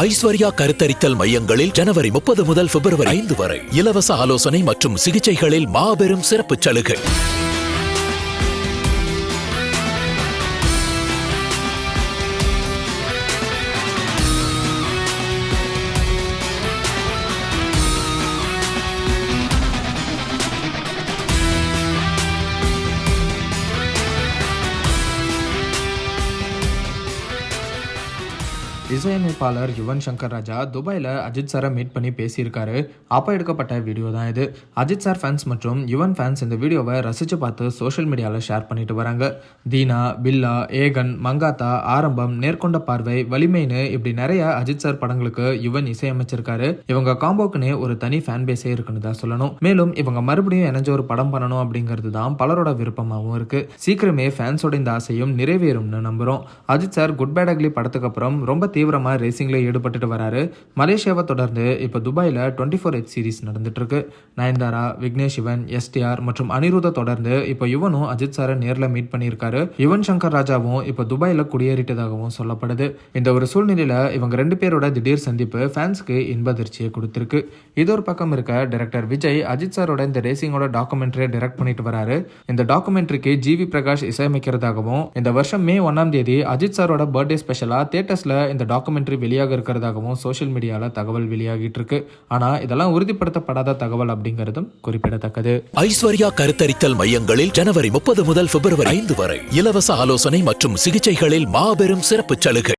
ஐஸ்வர்யா கருத்தரித்தல் மையங்களில் ஜனவரி 30 முதல் பிப்ரவரி 5 வரை இலவச ஆலோசனை மற்றும் சிகிச்சைகளில் மாபெரும் சிறப்பு சலுகை. இசையமைப்பாளர் யுவன் சங்கர் ராஜா துபாயில் அஜித் சாரை மீட் பண்ணி பேசியிருக்காரு. அப்போ எடுக்கப்பட்ட வீடியோ தான் இது. அஜித் சார் ஃபேன்ஸ் மற்றும் யுவன் ஃபேன்ஸ் இந்த வீடியோவை ரசித்து பார்த்து சோஷியல் மீடியாவில் ஷேர் பண்ணிட்டு வராங்க. தீனா, பில்லா, ஏகன், மங்காத்தா, ஆரம்பம், நேர்கொண்ட பார்வை, வலிமைன்னு இப்படி நிறைய அஜித் சார் படங்களுக்கு யுவன் இசையமைச்சிருக்காரு. இவங்க காம்போக்குன்னே ஒரு தனி ஃபேன் பேஸே இருக்குன்னு தான் சொல்லணும். மேலும் இவங்க மறுபடியும் இணைஞ்ச ஒரு படம் பண்ணணும் அப்படிங்கிறது தான் பலரோட விருப்பமாகவும் இருக்கு. சீக்கிரமே ஃபேன்ஸோட இந்த ஆசையும் நிறைவேறும்னு நம்புறோம். Ajith sir good bad ugly படத்துக்கு அப்புறம் ரொம்ப தீவிரமா ரேசிங்ல ஈடுபட்டு வராரு. மலேசியாவை தொடர்ந்து இப்ப துபாயில 24H சீரிஸ் நடந்துட்டு இருக்கு. நயன்தாரா, விக்னேஷ் சிவன், STR மற்றும் அனிருத்தை தொடர்ந்து இப்ப யுவனும் அஜித் சாரை நேர்ல மீட் பண்ணியிருக்காரு. யுவன் சங்கர் ராஜாவும் இப்ப துபாயில குடியேறிட்டதாகவும் சொல்லப்படுது. இந்த ஒரு சூழ்நிலையில இவங்க ரெண்டு பேரோட திடீர் சந்திப்பு ஃபேன்ஸ்க்கு இன்பதிர்ச்சியை கொடுத்திருக்கு. இது ஒரு பக்கம் இருக்க, டைரக்டர் விஜய் அஜித் சாரோட இந்த ரேசிங்கோட டாக்குமெண்ட்ரியை டைரக்ட் பண்ணிட்டு வராரு. இந்த டாக்குமெண்ட்ரிக்கு GV பிரகாஷ் இசையமைக்கிறதாகவும் இந்த வருஷம் மே 1ஆம் தேதி அஜித் சாரோட பர்த்டே ஸ்பெஷலா தியேட்டர்ஸ்ல இந்த டாக்குமெண்ட்ரி வெளியாக இருக்கிறதாகவும் சோஷியல் மீடியால தகவல் வெளியாகிட்டு இருக்கு. ஆனா இதெல்லாம் உறுதிப்படுத்தப்படாத தகவல் அப்படிங்கிறதும் குறிப்பிடத்தக்கது. ஐஸ்வர்யா கருத்தரித்தல் மையங்களில் ஜனவரி 30 முதல் பிப்ரவரி 5 வரை இலவச ஆலோசனை மற்றும் சிகிச்சைகளில் மாபெரும் சிறப்பு சலுகை.